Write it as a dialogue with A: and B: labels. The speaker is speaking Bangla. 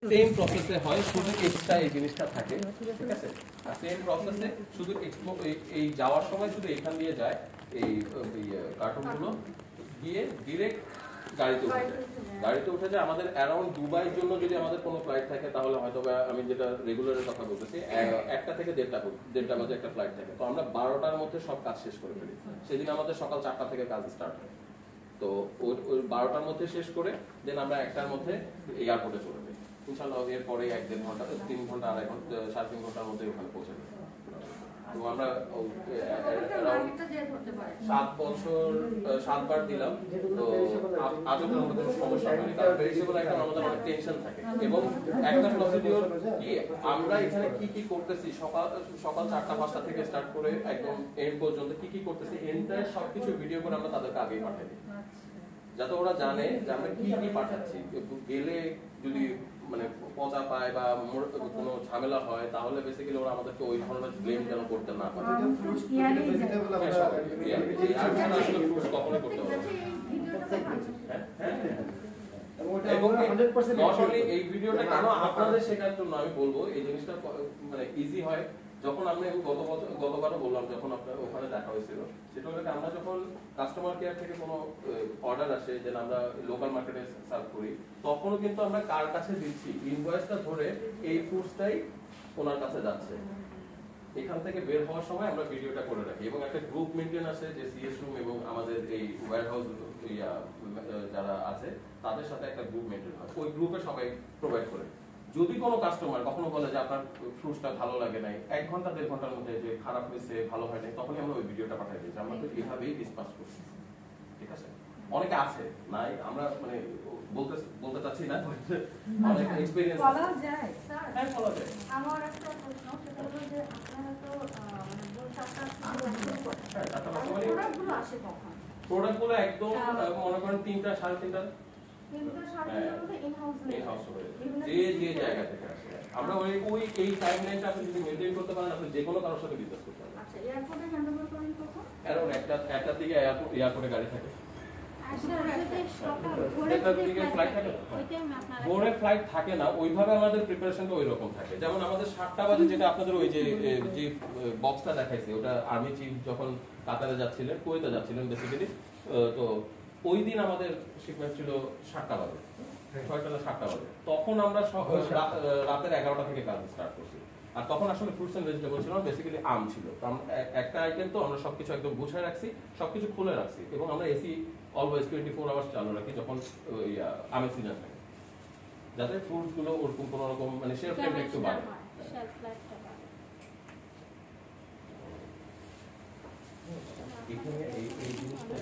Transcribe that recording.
A: সেম প্রসেসে হয়, শুধু এক্সট্রা এই জিনিসটা থাকে, ঠিক আছে? আর সেম প্রসেসে শুধু এই যাওয়ার সময় শুধু এখান দিয়ে যায়, এই কার্টুনগুলো গিয়ে ডিরেক্ট গাড়িতে উঠে যায়। গাড়িতে উঠে যায়। আমাদের অ্যারাউন্ড দুবাইয়ের জন্য যদি আমাদের কোনো ফ্লাইট থাকে তাহলে হয়তো আমি যেটা রেগুলারের কথা বলতেছি, 1টা থেকে 1:30 বাজে একটা ফ্লাইট থাকে। তো আমরা 12টার মধ্যে সব কাজ শেষ করে ফেলি। সেদিন আমাদের সকাল 4টা থেকে কাজ স্টার্ট হয়। তো ওই 12টার মধ্যে শেষ করে দেন আমরা 1টার মধ্যে এয়ারপোর্টে চলে যাই। ইনশাআল্লাহ এরপরে 1-1.5 ঘন্টা, 3 ঘন্টা, 2.5 ঘন্টা, 3.5 ঘন্টার মধ্যে ওখানে পৌঁছে যাই। তো আমরা 7 বছর 7 বার দিলাম। তো আজও কোনো সমস্যা হয়নি, কারণ ভেরিয়েবল আইটেম আমাদের অনেক টেনশন থাকে। এবং একটা প্রসিডিওর কি, আমরা এখানে কি কি করতেছি, সকাল 4টা-5টা থেকে স্টার্ট করে একদম এন্ড পর্যন্ত কি কি করতেছি, এন্টার সবকিছু ভিডিও করে আমরা তাদেরকে আগেই পাঠিয়ে দিই, যাতে ওরা জানে যে আমরা কি কি পাঠাচ্ছি। গেলে যদি মানে পচা পায় বা কোনো ঝামেলা হয় তাহলে বেসিক্যালি ওরা আমাদেরকে ওই ধরনের ব্লেম যেন করতে না পারে। কখনোই করতে হবে এই ভিডিওটা কেন আপনাদের শেখার জন্য আমি বলবো, এই জিনিসটা মানে ইজি হয়। যখন আমরা গতবারও বললাম, যখন আপনার ওখানে দেখা হয়েছিল, সেটা হলো আমরা যখন কাস্টমার কেয়ার থেকে কোনো অর্ডার আসে যে আমরা লোকাল মার্কেটে সার্ভ করি, তখনও কিন্তু আমরা কার কাছে দিচ্ছি ইনভয়েসটা ধরে এই ফুডসটাই ওনার কাছে যাচ্ছে। এখান থেকে বের হওয়ার সময় আমরা ভিডিওটা করে রাখি এবং একটা গ্রুপ মেইনটেইন আছে যে সিএস রুম এবং আমাদের এই ওয়্যারহাউস যারা আছে তাদের সাথে একটা গ্রুপ মেইনটেইন হয়। ওই গ্রুপে সবাই প্রোভাইড করে। যদি কোনো কাস্টমার কখনো বলে যে আপনার ফ্রুটসটা ভালো লাগে নাই, 1 ঘন্টা 1.5 ঘন্টার মধ্যে যে খারাপ হয়েছে, ভালো হয় নাই, তখনই আমরা ওই ভিডিওটা পাঠিয়ে দিই যে আমরা তো এইভাবেই ডিসপাস করছি, ঠিক আছে? অনেকে আছে নাই, আমরা মানে বলতে চাচ্ছি না, অনেক এক্সপেরিয়েন্স
B: বলা যায় স্যার।
A: হ্যাঁ বলা যায়।
B: আমার একটা প্রশ্ন, সেটা হলো যে আপনারা তো মানে ভোর 7টা প্রোডাক্টগুলো আসে কখন?
A: প্রোডাক্টগুলো একদম মনে করেন 3টা 3:30 যে জায়গা থেকে আসে। আমরা ওই এই টাইমলাইনটা আপনি যদি মেইনটেইন করতে পারেন, আপনি যে কোনো কারোর সাথে বিজনেস করতে পারবেন।
B: আচ্ছা, এয়ারপোর্টে হ্যান্ডওভার করেন কখন?
A: কারণ একটার দিকে এয়ারপোর্টে গাড়ি থাকে। ভোরে ফ্লাইট থাকে না, ওইভাবে আমাদের প্রিপারেশনটা ওই রকম থাকে। যেমন আমাদের 7টা বাজে যেটা আপনাদের ওই যে বক্সটা দেখাইছে, ওটা আর্মি চিফ যখন কাতারে যাচ্ছিলেন, কুয়েতে যাচ্ছিলেন বেসিক্যালি, তো ওই দিন আমাদের শিপমেন্ট ছিল 7টা বাজে, 6টা না 7টা বাজে। তখন আমরা রাতের 11টা থেকে কাজ স্টার্ট করছি। আর তখন আসলে ফ্রুটস এন্ড ভেজিটেবল ছিল, বেসিক্যালি আম ছিল। তো একটা আইটেম, তো আমরা সবকিছু একদম গুছিয়ে রাখছি, সবকিছু খুলে রাখছি এবং আমরা এসি অলওয়েজ 24 আওয়ার্স চালু রাখি যখন আমের সিজন থাকে, যাতে ফ্রুটস গুলো ওরকম কোনো রকম মানে শেলফ লাইফ একটু বাড়ে। এখানে এই জিনিসটা